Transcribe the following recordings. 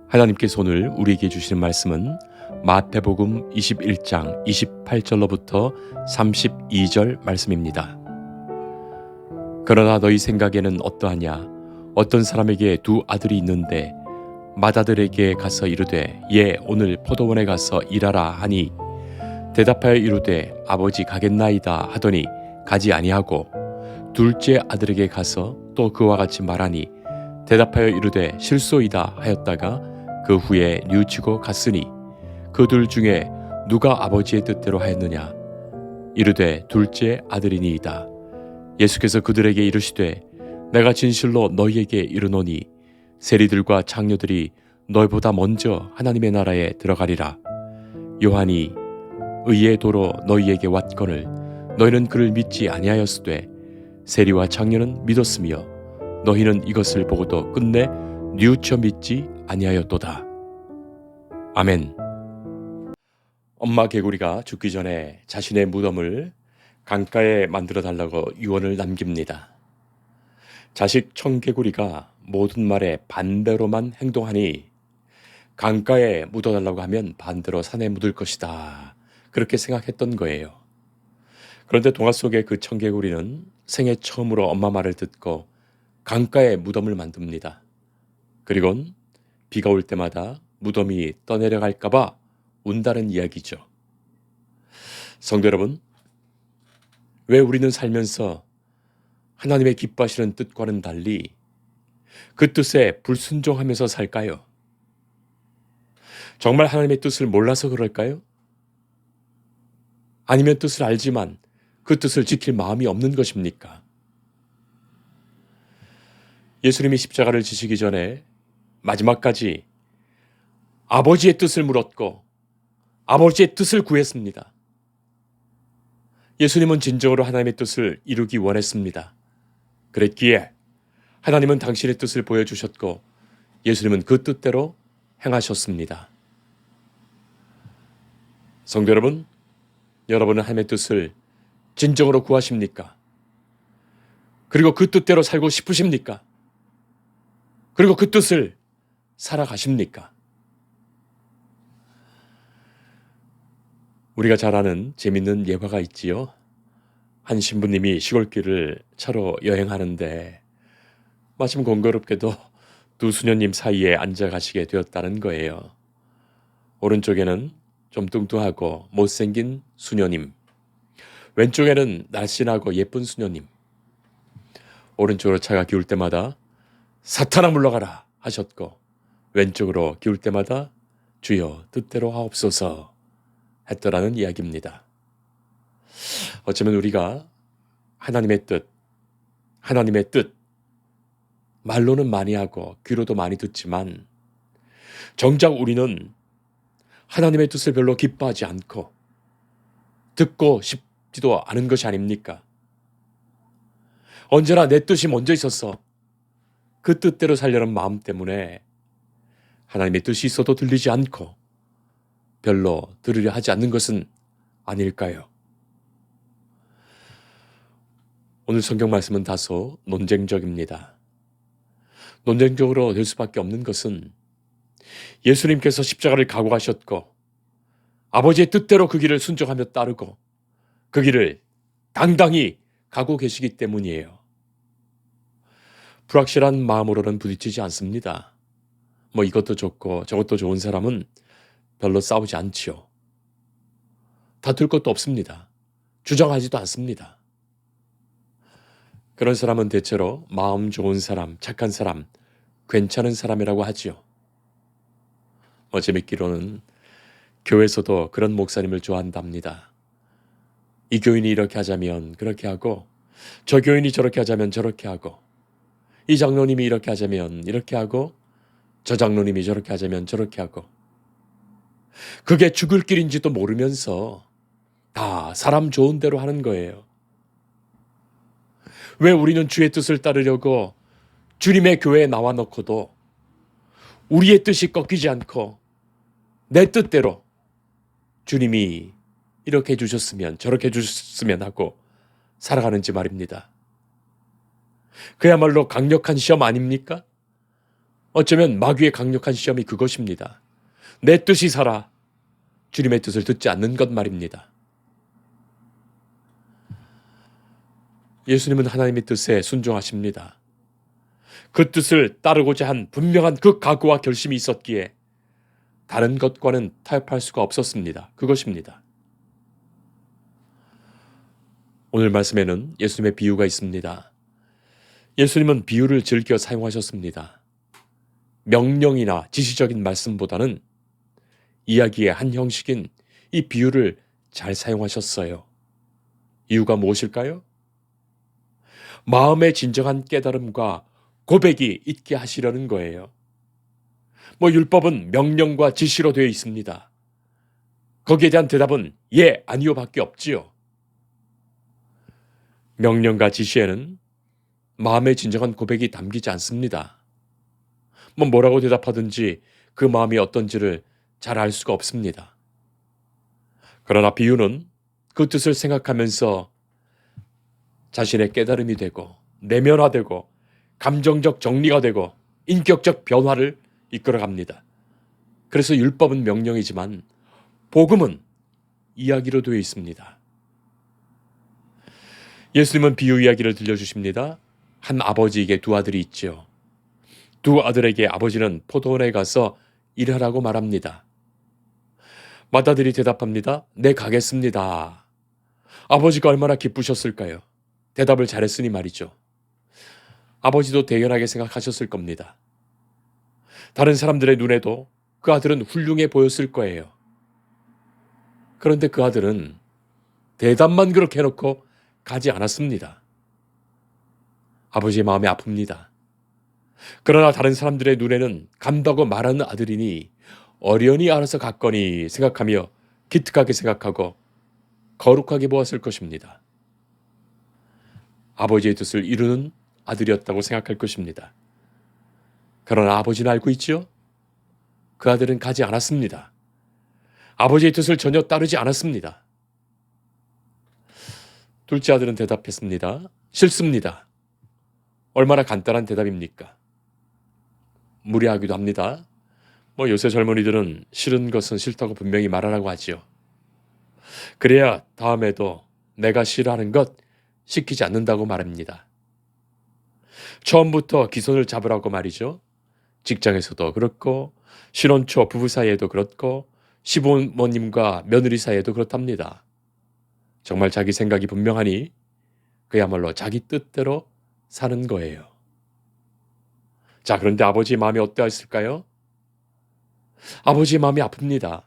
하나님께서 오늘 우리에게 주시는 말씀은 마태복음 21장 28절로부터 32절 말씀입니다. 그러나 너희 생각에는 어떠하냐? 어떤 사람에게 두 아들이 있는데 맏아들에게 가서 이르되 오늘 포도원에 가서 일하라 하니 대답하여 이르되 아버지 가겠나이다 하더니 가지 아니하고 둘째 아들에게 가서 또 그와 같이 말하니 대답하여 이르되 실소이다 하였다가 그 후에 뉘우치고 갔으니 그 둘 중에 누가 아버지의 뜻대로 하였느냐? 이르되 둘째 아들이니이다. 예수께서 그들에게 이르시되 내가 진실로 너희에게 이르노니 세리들과 장녀들이 너희보다 먼저 하나님의 나라에 들어가리라. 요한이 의의 도로 너희에게 왔거늘 너희는 그를 믿지 아니하였으되 세리와 장녀는 믿었으며 너희는 이것을 보고도 끝내 뉘우쳐 믿지 아니하였도다. 아멘. 엄마 개구리가 죽기 전에 자신의 무덤을 강가에 만들어 달라고 유언을 남깁니다. 자식 청개구리가 모든 말에 반대로만 행동하니 강가에 묻어달라고 하면 반대로 산에 묻을 것이다. 그렇게 생각했던 거예요. 그런데 동화 속의 그 청개구리는 생애 처음으로 엄마 말을 듣고 강가에 무덤을 만듭니다. 그리곤 비가 올 때마다 무덤이 떠내려갈까봐 운다는 이야기죠. 성도 여러분, 왜 우리는 살면서 하나님의 기뻐하시는 뜻과는 달리 그 뜻에 불순종하면서 살까요? 정말 하나님의 뜻을 몰라서 그럴까요? 아니면 뜻을 알지만 그 뜻을 지킬 마음이 없는 것입니까? 예수님이 십자가를 지시기 전에 마지막까지 아버지의 뜻을 물었고 아버지의 뜻을 구했습니다. 예수님은 진정으로 하나님의 뜻을 이루기 원했습니다. 그랬기에 하나님은 당신의 뜻을 보여주셨고 예수님은 그 뜻대로 행하셨습니다. 성도 여러분, 여러분은 하나님의 뜻을 진정으로 구하십니까? 그리고 그 뜻대로 살고 싶으십니까? 그리고 그 뜻을 살아가십니까? 우리가 잘 아는 재밌는 예화가 있지요. 한 신부님이 시골길을 차로 여행하는데 마침 공교롭게도 두 수녀님 사이에 앉아 가시게 되었다는 거예요. 오른쪽에는 좀 뚱뚱하고 못생긴 수녀님, 왼쪽에는 날씬하고 예쁜 수녀님. 오른쪽으로 차가 기울 때마다 사탄아 물러가라 하셨고 왼쪽으로 기울 때마다 주여 뜻대로 하옵소서 했더라는 이야기입니다. 어쩌면 우리가 하나님의 뜻 말로는 많이 하고 귀로도 많이 듣지만 정작 우리는 하나님의 뜻을 별로 기뻐하지 않고 듣고 싶지도 않은 것이 아닙니까? 언제나 내 뜻이 먼저 있었어. 그 뜻대로 살려는 마음 때문에 하나님의 뜻이 있어도 들리지 않고 별로 들으려 하지 않는 것은 아닐까요? 오늘 성경 말씀은 다소 논쟁적입니다. 논쟁적으로 될 수밖에 없는 것은 예수님께서 십자가를 각오하셨고 아버지의 뜻대로 그 길을 순종하며 따르고 그 길을 당당히 가고 계시기 때문이에요. 불확실한 마음으로는 부딪히지 않습니다. 이것도 좋고 저것도 좋은 사람은 별로 싸우지 않지요. 다툴 것도 없습니다. 주장하지도 않습니다. 그런 사람은 대체로 마음 좋은 사람, 착한 사람, 괜찮은 사람이라고 하지요. 재밌기로는 교회에서도 그런 목사님을 좋아한답니다. 이 교인이 이렇게 하자면 그렇게 하고 저 교인이 저렇게 하자면 저렇게 하고 이 장로님이 이렇게 하자면 이렇게 하고 저 장로님이 저렇게 하자면 저렇게 하고 그게 죽을 길인지도 모르면서 다 사람 좋은 대로 하는 거예요. 왜 우리는 주의 뜻을 따르려고 주님의 교회에 나와 놓고도 우리의 뜻이 꺾이지 않고 내 뜻대로 주님이 이렇게 해주셨으면 저렇게 해주셨으면 하고 살아가는지 말입니다. 그야말로 강력한 시험 아닙니까? 어쩌면 마귀의 강력한 시험이 그것입니다. 내 뜻이 살아 주님의 뜻을 듣지 않는 것 말입니다. 예수님은 하나님의 뜻에 순종하십니다. 그 뜻을 따르고자 한 분명한 그 각오와 결심이 있었기에 다른 것과는 타협할 수가 없었습니다. 그것입니다. 오늘 말씀에는 예수님의 비유가 있습니다. 예수님은 비유를 즐겨 사용하셨습니다. 명령이나 지시적인 말씀보다는 이야기의 한 형식인 이 비유를 잘 사용하셨어요. 이유가 무엇일까요? 마음의 진정한 깨달음과 고백이 있게 하시려는 거예요. 율법은 명령과 지시로 되어 있습니다. 거기에 대한 대답은 예, 아니요 밖에 없지요. 명령과 지시에는 마음의 진정한 고백이 담기지 않습니다. 뭐라고 대답하든지 그 마음이 어떤지를 잘 알 수가 없습니다. 그러나 비유는 그 뜻을 생각하면서 자신의 깨달음이 되고 내면화되고 감정적 정리가 되고 인격적 변화를 이끌어갑니다. 그래서 율법은 명령이지만 복음은 이야기로 되어 있습니다. 예수님은 비유 이야기를 들려주십니다. 한 아버지에게 두 아들이 있지요. 두 아들에게 아버지는 포도원에 가서 일하라고 말합니다. 맏아들이 대답합니다. 네, 가겠습니다. 아버지가 얼마나 기쁘셨을까요? 대답을 잘했으니 말이죠. 아버지도 대견하게 생각하셨을 겁니다. 다른 사람들의 눈에도 그 아들은 훌륭해 보였을 거예요. 그런데 그 아들은 대답만 그렇게 해놓고 가지 않았습니다. 아버지의 마음이 아픕니다. 그러나 다른 사람들의 눈에는 간다고 말하는 아들이니 어련히 알아서 갔거니 생각하며 기특하게 생각하고 거룩하게 보았을 것입니다. 아버지의 뜻을 이루는 아들이었다고 생각할 것입니다. 그러나 아버지는 알고 있지요? 그 아들은 가지 않았습니다. 아버지의 뜻을 전혀 따르지 않았습니다. 둘째 아들은 대답했습니다. 싫습니다. 얼마나 간단한 대답입니까? 무례하기도 합니다. 요새 젊은이들은 싫은 것은 싫다고 분명히 말하라고 하지요. 그래야 다음에도 내가 싫어하는 것 시키지 않는다고 말합니다. 처음부터 기선을 잡으라고 말이죠. 직장에서도 그렇고 신혼 초 부부 사이에도 그렇고 시부모님과 며느리 사이에도 그렇답니다. 정말 자기 생각이 분명하니 그야말로 자기 뜻대로 사는 거예요. 자, 그런데 아버지의 마음이 어떠했을까요? 아버지의 마음이 아픕니다.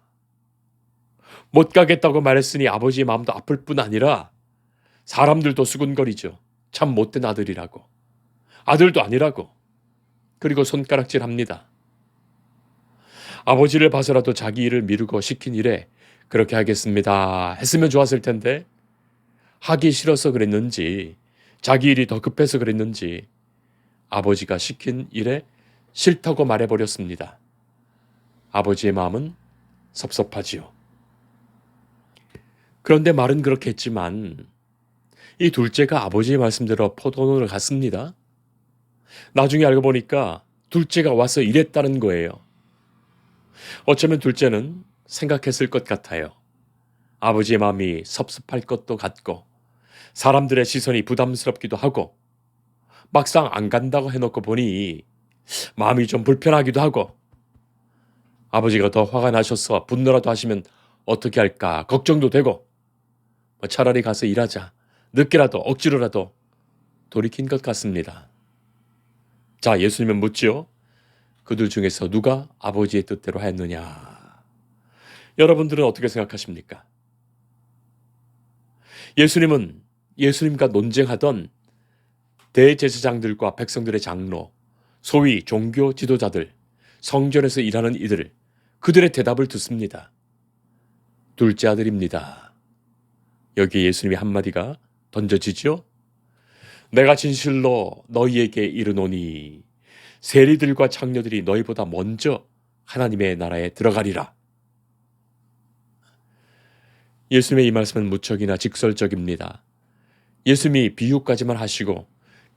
못 가겠다고 말했으니 아버지의 마음도 아플 뿐 아니라 사람들도 수군거리죠. 참 못된 아들이라고. 아들도 아니라고. 그리고 손가락질합니다. 아버지를 봐서라도 자기 일을 미루고 시킨 일에 그렇게 하겠습니다 했으면 좋았을 텐데 하기 싫어서 그랬는지 자기 일이 더 급해서 그랬는지 아버지가 시킨 일에 싫다고 말해버렸습니다. 아버지의 마음은 섭섭하지요. 그런데 말은 그렇게 했지만 이 둘째가 아버지의 말씀대로 포도원을 갔습니다. 나중에 알고 보니까 둘째가 와서 일했다는 거예요. 어쩌면 둘째는 생각했을 것 같아요. 아버지의 마음이 섭섭할 것도 같고 사람들의 시선이 부담스럽기도 하고 막상 안 간다고 해놓고 보니 마음이 좀 불편하기도 하고 아버지가 더 화가 나셔서 분노라도 하시면 어떻게 할까 걱정도 되고 차라리 가서 일하자 늦게라도 억지로라도 돌이킨 것 같습니다. 자, 예수님은 묻지요. 그들 중에서 누가 아버지의 뜻대로 하였느냐? 여러분들은 어떻게 생각하십니까? 예수님은 예수님과 논쟁하던 대제사장들과 백성들의 장로, 소위 종교 지도자들, 성전에서 일하는 이들, 그들의 대답을 듣습니다. 둘째 아들입니다. 여기에 예수님의 한마디가 던져지지요. 내가 진실로 너희에게 이르노니 세리들과 창녀들이 너희보다 먼저 하나님의 나라에 들어가리라. 예수님의 이 말씀은 무척이나 직설적입니다. 예수님이 비유까지만 하시고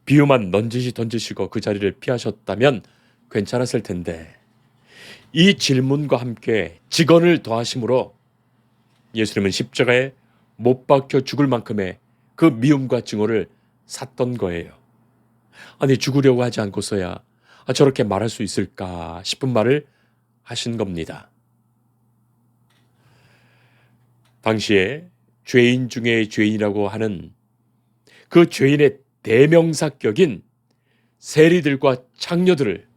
비유만 넌지시 던지시고 그 자리를 피하셨다면 괜찮았을 텐데 이 질문과 함께 직언을 더하심으로 예수님은 십자가에 못 박혀 죽을 만큼의 그 미움과 증오를 샀던 거예요. 아니 죽으려고 하지 않고서야 저렇게 말할 수 있을까 싶은 말을 하신 겁니다. 당시에 죄인 중에 죄인이라고 하는 그 죄인의 대명사격인 세리들과 창녀들을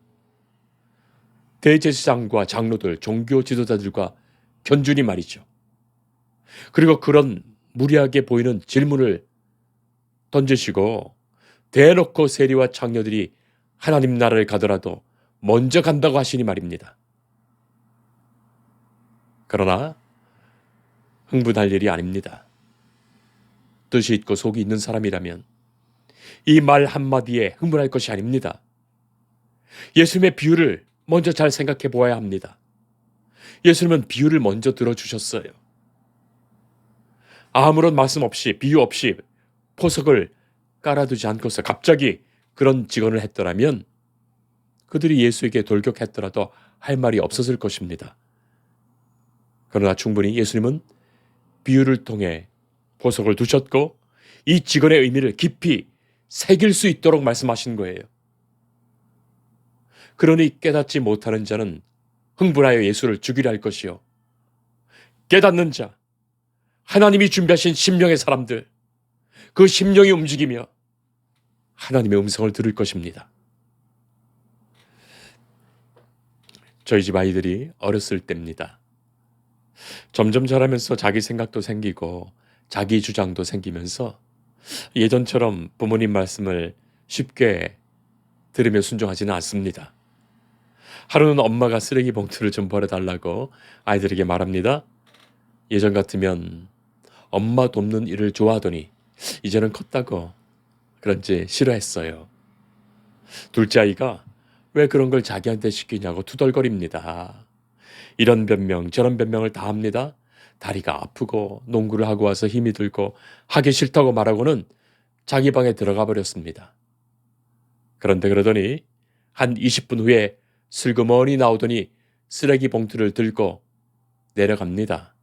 대제사장과 장로들, 종교 지도자들과 견주니 말이죠. 그리고 그런 무리하게 보이는 질문을 던지시고 대놓고 세리와 창녀들이 하나님 나라를 가더라도 먼저 간다고 하시니 말입니다. 그러나 흥분할 일이 아닙니다. 뜻이 있고 속이 있는 사람이라면 이 말 한마디에 흥분할 것이 아닙니다. 예수님의 비유를 먼저 잘 생각해 보아야 합니다. 예수님은 비유를 먼저 들어주셨어요. 아무런 말씀 없이 비유 없이 포석을 깔아두지 않고서 갑자기 그런 직언을 했더라면 그들이 예수에게 돌격했더라도 할 말이 없었을 것입니다. 그러나 충분히 예수님은 비유를 통해 포석을 두셨고 이 직언의 의미를 깊이 새길 수 있도록 말씀하신 거예요. 그러니 깨닫지 못하는 자는 흥분하여 예수를 죽이려 할 것이요. 깨닫는 자, 하나님이 준비하신 심령의 사람들, 그 심령이 움직이며 하나님의 음성을 들을 것입니다. 저희 집 아이들이 어렸을 때입니다. 점점 자라면서 자기 생각도 생기고 자기 주장도 생기면서 예전처럼 부모님 말씀을 쉽게 들으며 순종하지는 않습니다. 하루는 엄마가 쓰레기 봉투를 좀 버려달라고 아이들에게 말합니다. 예전 같으면 엄마 돕는 일을 좋아하더니 이제는 컸다고 그런지 싫어했어요. 둘째 아이가 왜 그런 걸 자기한테 시키냐고 투덜거립니다. 이런 변명 저런 변명을 다 합니다. 다리가 아프고 농구를 하고 와서 힘이 들고 하기 싫다고 말하고는 자기 방에 들어가 버렸습니다. 그런데 그러더니 한 20분 후에 슬그머니 나오더니 쓰레기 봉투를 들고 내려갑니다.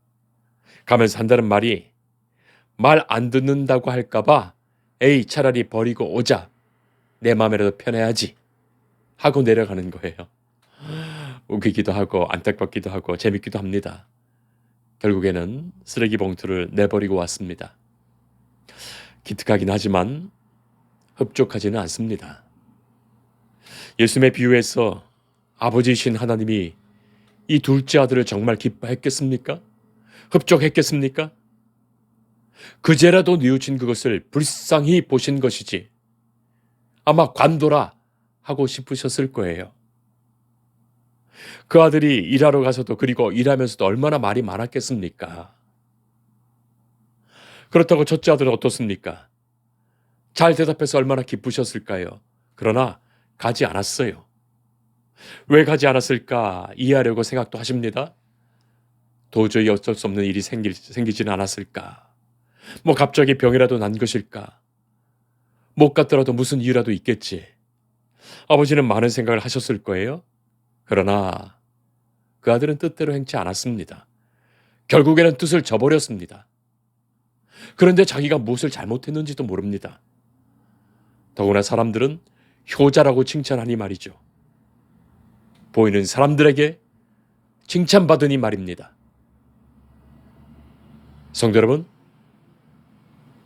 가면서 한다는 말이 말 안 듣는다고 할까봐 에이 차라리 버리고 오자. 내 맘이라도 편해야지. 하고 내려가는 거예요. 웃기기도 하고 안타깝기도 하고 재밌기도 합니다. 결국에는 쓰레기 봉투를 내버리고 왔습니다. 기특하긴 하지만 흡족하지는 않습니다. 예수님의 비유에서 아버지이신 하나님이 이 둘째 아들을 정말 기뻐했겠습니까? 흡족했겠습니까? 그제라도 뉘우친 그것을 불쌍히 보신 것이지 아마 관둬라 하고 싶으셨을 거예요. 그 아들이 일하러 가서도 그리고 일하면서도 얼마나 말이 많았겠습니까? 그렇다고 첫째 아들은 어떻습니까? 잘 대답해서 얼마나 기쁘셨을까요? 그러나 가지 않았어요. 왜 가지 않았을까 이해하려고 생각도 하십니다. 도저히 어쩔 수 없는 일이 생기지는 않았을까? 뭐 갑자기 병이라도 난 것일까? 못 갔더라도 무슨 이유라도 있겠지. 아버지는 많은 생각을 하셨을 거예요. 그러나 그 아들은 뜻대로 행치 않았습니다. 결국에는 뜻을 저버렸습니다. 그런데 자기가 무엇을 잘못했는지도 모릅니다. 더구나 사람들은 효자라고 칭찬하니 말이죠. 보이는 사람들에게 칭찬받으니 말입니다. 성도 여러분,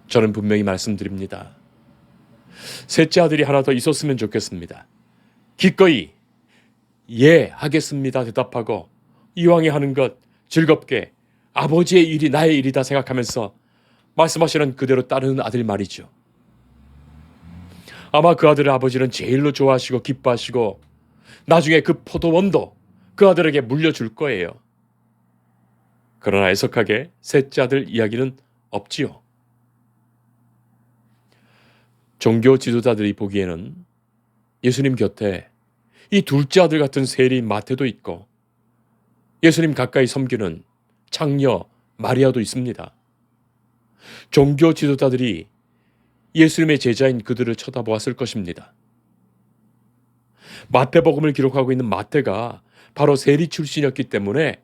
저는 분명히 말씀드립니다. 셋째 아들이 하나 더 있었으면 좋겠습니다. 기꺼이 예 하겠습니다 대답하고 이왕에 하는 것 즐겁게 아버지의 일이 나의 일이다 생각하면서 말씀하시는 그대로 따르는 아들 말이죠. 아마 그 아들의 아버지는 제일로 좋아하시고 기뻐하시고 나중에 그 포도원도 그 아들에게 물려줄 거예요. 그러나 애석하게 셋째 아들 이야기는 없지요. 종교 지도자들이 보기에는 예수님 곁에 이 둘째 아들 같은 세리인 마태도 있고 예수님 가까이 섬기는 창녀 마리아도 있습니다. 종교 지도자들이 예수님의 제자인 그들을 쳐다보았을 것입니다. 마태복음을 기록하고 있는 마태가 바로 세리 출신이었기 때문에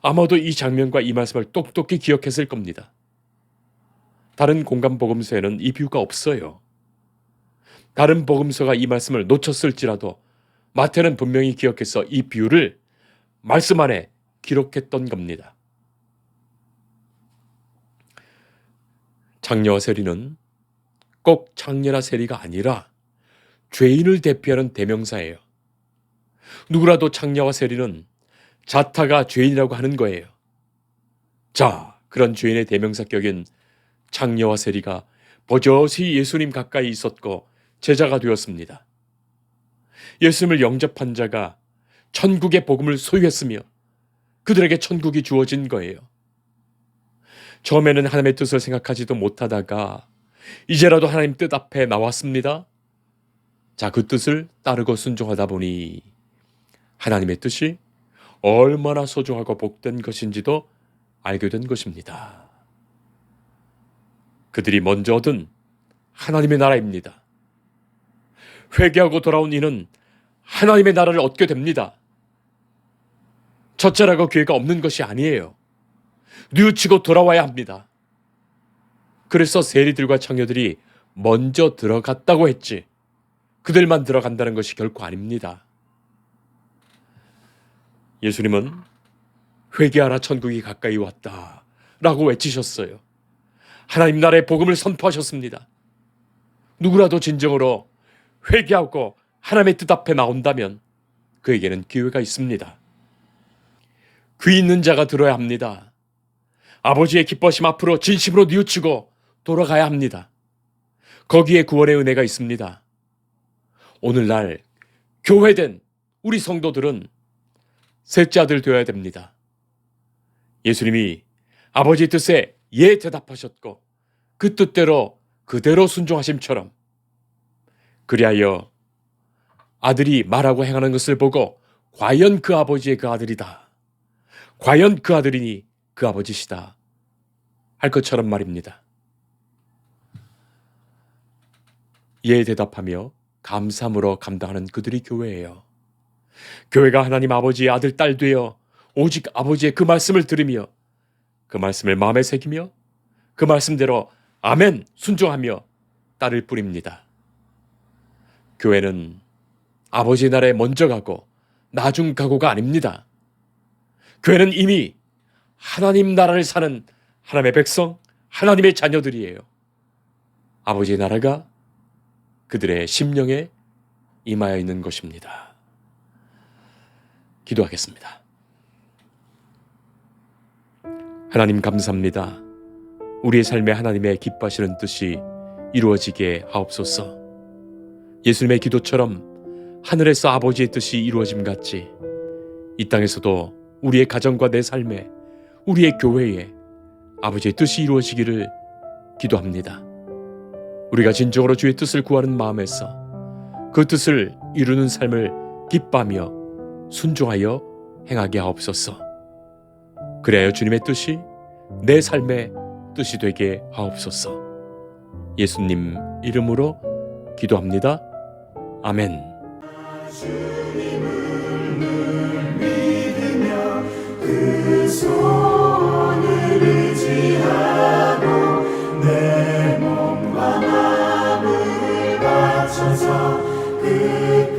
아마도 이 장면과 이 말씀을 똑똑히 기억했을 겁니다. 다른 공간 복음서에는 이 비유가 없어요. 다른 복음서가 이 말씀을 놓쳤을지라도 마태는 분명히 기억해서 이 비유를 말씀 안에 기록했던 겁니다. 장녀와 세리는 꼭 장녀나 세리가 아니라 죄인을 대표하는 대명사예요. 누구라도 장녀와 세리는 자타가 죄인이라고 하는 거예요. 자, 그런 죄인의 대명사격인 장녀와 세리가 버젓이 예수님 가까이 있었고 제자가 되었습니다. 예수님을 영접한 자가 천국의 복음을 소유했으며 그들에게 천국이 주어진 거예요. 처음에는 하나님의 뜻을 생각하지도 못하다가 이제라도 하나님 뜻 앞에 나왔습니다. 자, 그 뜻을 따르고 순종하다 보니 하나님의 뜻이 얼마나 소중하고 복된 것인지도 알게 된 것입니다. 그들이 먼저 얻은 하나님의 나라입니다. 회개하고 돌아온 이는 하나님의 나라를 얻게 됩니다. 첫째라고 기회가 없는 것이 아니에요. 뉘우치고 돌아와야 합니다. 그래서 세리들과 창녀들이 먼저 들어갔다고 했지 그들만 들어간다는 것이 결코 아닙니다. 예수님은 회개하라 천국이 가까이 왔다 라고 외치셨어요. 하나님 나라의 복음을 선포하셨습니다. 누구라도 진정으로 회개하고 하나님의 뜻 앞에 나온다면 그에게는 기회가 있습니다. 귀 있는 자가 들어야 합니다. 아버지의 기뻐심 앞으로 진심으로 뉘우치고 돌아가야 합니다. 거기에 구원의 은혜가 있습니다. 오늘날 교회된 우리 성도들은 셋째 아들 되어야 됩니다. 예수님이 아버지 뜻에 예 대답하셨고 그 뜻대로 그대로 순종하심처럼 그리하여 아들이 말하고 행하는 것을 보고 과연 그 아버지의 그 아들이다. 과연 그 아들이니 그 아버지시다. 할 것처럼 말입니다. 예 대답하며 감사함으로 감당하는 그들이 교회예요. 교회가 하나님 아버지의 아들, 딸 되어 오직 아버지의 그 말씀을 들으며 그 말씀을 마음에 새기며 그 말씀대로 아멘 순종하며 따를 뿐입니다. 교회는 아버지 나라에 먼저 가고 나중 가고가 아닙니다. 교회는 이미 하나님 나라를 사는 하나님의 백성, 하나님의 자녀들이에요. 아버지의 나라가 그들의 심령에 임하여 있는 것입니다. 기도하겠습니다. 하나님 감사합니다. 우리의 삶에 하나님의 기뻐하시는 뜻이 이루어지게 하옵소서. 예수님의 기도처럼 하늘에서 아버지의 뜻이 이루어짐 같이 이 땅에서도 우리의 가정과 내 삶에 우리의 교회에 아버지의 뜻이 이루어지기를 기도합니다. 우리가 진정으로 주의 뜻을 구하는 마음에서 그 뜻을 이루는 삶을 기뻐하며 순종하여 행하게 하옵소서. 그래야 주님의 뜻이 내 삶의 뜻이 되게 하옵소서. 예수님 이름으로 기도합니다. 아멘. 주님을 늘 믿으며 그 손을 의지하고 내 몸과 마음을 바쳐서 그